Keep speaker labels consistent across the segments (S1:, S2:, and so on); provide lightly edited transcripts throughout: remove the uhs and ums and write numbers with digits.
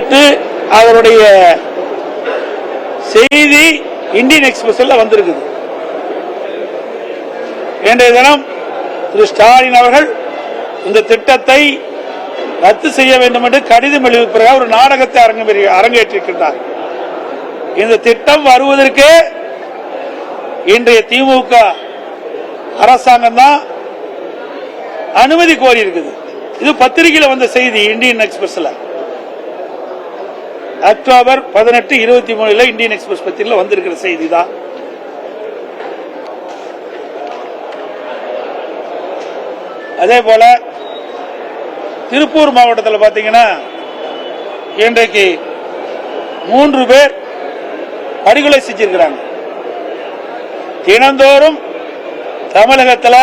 S1: வெளியிட்டு அவருடைய செய்தி இந்தியன் எக்ஸ்பிரஸ்ல வந்திருக்குது. இன்றைய தினம் திரு ஸ்டாலின் அவர்கள் இந்த திட்டத்தை ரத்து செய்ய வேண்டும் என்று கடிதம் எழுதிய ஒரு நாடகத்தை அரங்கேற்றிருக்கின்றார். இந்த திட்டம் வருவதற்கு இன்றைய திமுக அரசாங்கம் தான் அனுமதி கோரி இருக்குது. இது பத்திரிகையில் வந்த செய்தி. இந்தியன் எக்ஸ்பிரஸ்ல அக்டோபர் 18, 23 இந்தியன் எக்ஸ்பிரஸ் பத்திரிகையில் வந்திருக்கிற செய்தி தான். அதே போல திருப்பூர் மாவட்டத்தில் பாத்தீங்கன்னா இன்றைக்கு 3 பேர் படுகொலை செஞ்சிருக்கிறாங்க. தினந்தோறும் தமிழகத்தில்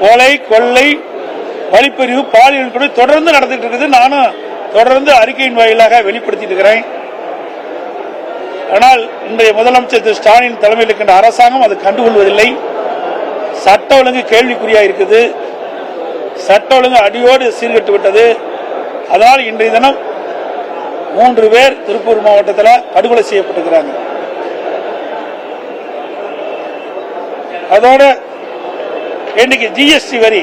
S1: கொலை, கொள்ளை, வழிப்பறிவு, பாலியல் தொடர்ந்து நடந்துட்டு இருக்குது. நானும் தொடர்ந்து அறிக்கையின் வாயிலாக வெளிப்படுத்திட்டு இருக்கிறேன். ஆனால் இன்றைய முதலமைச்சர் திரு ஸ்டாலின் தலைமையில் இருக்கின்ற அரசாங்கம் அது கண்டுகொள்வதில்லை. சட்ட ஒழுங்கு கேள்விக்குறியா இருக்குது. சட்ட ஒழுங்கு அடியோடு சீர்கட்டு விட்டது. அதனால் இன்றைய தினம் 3 பேர் திருப்பூர் மாவட்டத்தில் படுகொலை செய்யப்பட்டிருக்கிறாங்க. அதோட இன்னைக்கு ஜிஎஸ்டி வரி,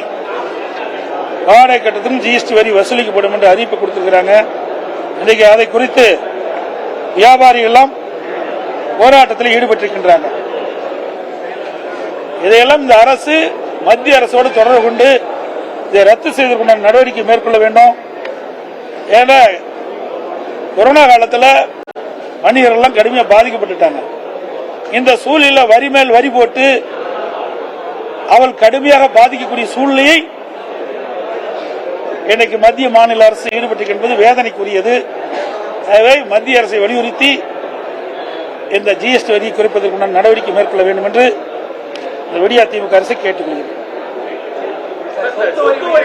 S1: வாடகை கட்டணத்துக்கும் ஜிஎஸ்டி வரி வசூலிக்கப்படும் என்று அறிவிப்பு கொடுத்திருக்கிறாங்க. இன்றைக்கு அதை குறித்து வியாபாரிகள் எல்லாம் போராட்டத்தில் ஈடுபட்டிருக்கின்றாங்க. இதையெல்லாம் இந்த அரசு மத்திய அரசோடு தொடர்பு கொண்டு இதை ரத்து செய்வதற்கான நடவடிக்கை மேற்கொள்ள வேண்டும். ஏன்னா கொரோனா காலத்தில் வணிகர்கள் கடுமையாக பாதிக்கப்பட்டுட்டாங்க. இந்த சூழ்நிலையில் வரி மேல் வரி போட்டு அவள் கடுமையாக பாதிக்கக்கூடிய சூழ்நிலையை இன்னைக்கு மத்திய மாநில அரசு ஈடுபட்டு என்பது வேதனைக்குரியது. எனவே மத்திய அரசை வலியுறுத்தி இந்த ஜிஎஸ்டி வரியை குறைப்பதற்கான நடவடிக்கை மேற்கொள்ள வேண்டும் என்று விடியா திமுக அரசு கேட்டுக்கொள்கிறது.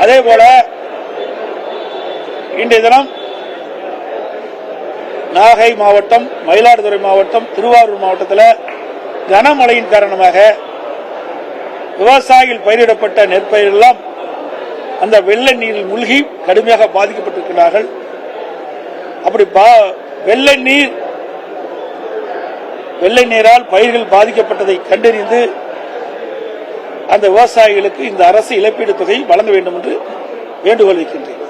S1: அதே போல இன்றைய தினம் நாகை மாவட்டம், மயிலாடுதுறை மாவட்டம், திருவாரூர் மாவட்டத்தில் கனமழையின் காரணமாக விவசாயிகள் பயிரிடப்பட்ட நெற்பயிர்கள் எல்லாம் அந்த வெள்ள நீரில் மூழ்கி கடுமையாக பாதிக்கப்பட்டிருக்கிறார்கள். அப்படி வெள்ளை நீரால் பயிர்கள் பாதிக்கப்பட்டதை கண்டறிந்து அந்த விவசாயிகளுக்கு இந்த அரசு இழப்பீடு தொகை வழங்க வேண்டும் என்று வேண்டுகோள் வைக்கின்றேன்.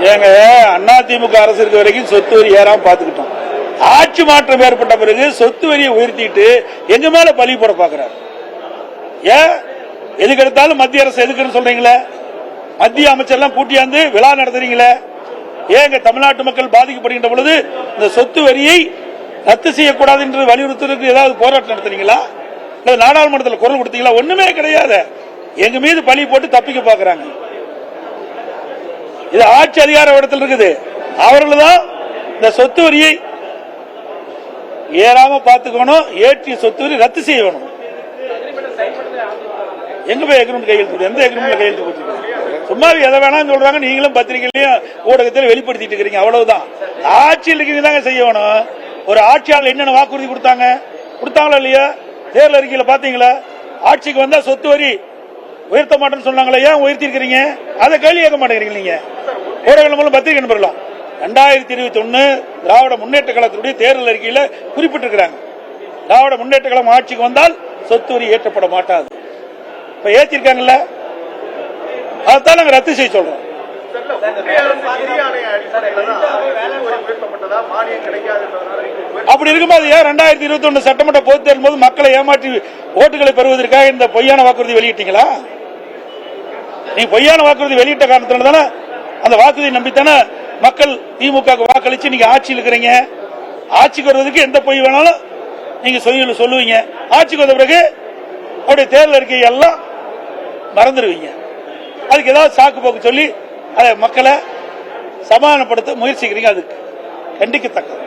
S1: ஏங்க, அதிமுக அரசு இருக்க வரைக்கும் சொத்து வரி ஏறாம பாத்துக்கிட்டோம். ஆட்சி மாற்றம் ஏற்பட்ட பிறகு சொத்து வரியை உயர்த்திட்டு எங்க மேல பழி போட பாக்குறாரு. ஏன் எதுக்கு எடுத்தாலும் மத்திய அரசு எதுக்குன்னு சொல்றீங்களே? மத்திய அமைச்சர்லாம் கூட்டியாந்து விழா நடத்துறீங்களே? ஏங்க தமிழ்நாட்டு மக்கள் பாதிக்கப்படுகின்ற பொழுது இந்த சொத்து வரியை ரத்து செய்யக்கூடாது என்று வலியுறுத்துவதற்கு ஏதாவது போராட்டம் நடத்துறீங்களா? நாடாளுமன்றத்தில் குரல் கொடுத்தீங்களா? ஒண்ணுமே கிடையாது. எங்க மீது பழி போட்டு தப்பிக்க பாக்குறாங்க. இது ஆட்சி அதிகார இடத்தில் இருக்குது. அவர்கள் தான் இந்த சொத்து வரியை ஏறாம பாத்துக்கணும். ஏற்றிய சொத்து வரி ரத்து செய்யணும். எங்க போய் எக்ரிமெண்ட் கையெழுத்து? எந்த எக்ரிமெண்ட்ல கையெழுத்து போட்டு? சும்மா எதை வேணாம் சொல்றாங்க. நீங்களும் பத்திரிகையிலையும் ஊடகத்தில் வெளிப்படுத்திட்டு இருக்கிறீங்க. அவ்வளவுதான். ஆட்சியில் இருக்கீங்க தாங்க செய்யணும். ஒரு ஆட்சியாளர் என்னென்ன வாக்குறுதி கொடுத்தாங்களா இல்லையா? தேர்தல் அறிக்கையில பாத்தீங்களா? ஆட்சிக்கு வந்தா சொத்து வரி உயர்த்த மாட்டேன்னு சொன்னாங்களா? ஏன் உயர்த்தி இருக்கிறீங்க? அதை கேள்வி கேட்க மாட்டேங்கிறீங்க. நீங்க ஊடகங்கள் மூலம் பத்திரிகை நம்பலாம். 2021 திராவிட முன்னேற்ற கழகத்தினுடைய தேர்தல் அறிக்கையில குறிப்பிட்டிருக்கிறாங்க. திராவிட முன்னேற்ற கழகம் ஆட்சிக்கு வந்தால் சொத்து வரி ஏற்றப்பட மாட்டாது. இப்ப ஏற்றிருக்காங்கல்ல, அதான் நாங்க ரத்து செய்ய சொல்றோம். அப்படி இருக்கும்போது ஏன் 2021 சட்டமன்ற பொதுத் தேர்தல் போது மக்களை ஏமாற்றி ஓட்டுகளை பெறுவதற்காக இந்த பொய்யான வாக்குறுதி வெளியிட்டீங்களா? நீங்க பொய்யான வாக்குறுதி வெளியிட்ட காரணத்தினால தானே அந்த வாக்குறுதியை நம்பித்தானே மக்கள் திமுக வாக்களிச்சு நீங்க ஆட்சியில் இருக்கிறீங்க. ஆட்சிக்கு வருவதற்கு எந்த பொய் வேணாலும் நீங்க சொல்லுவீங்க. ஆட்சிக்கு வந்த பிறகு அவருடைய தேர்தல் அறிக்கை எல்லாம் மறந்துடுவீங்க. அதுக்கு ஏதாவது சாக்கு போக்கு சொல்லி அதை மக்களை சமாதானப்படுத்த முயற்சிக்கிறீங்க. அதுக்கு கண்டிக்கத்தக்க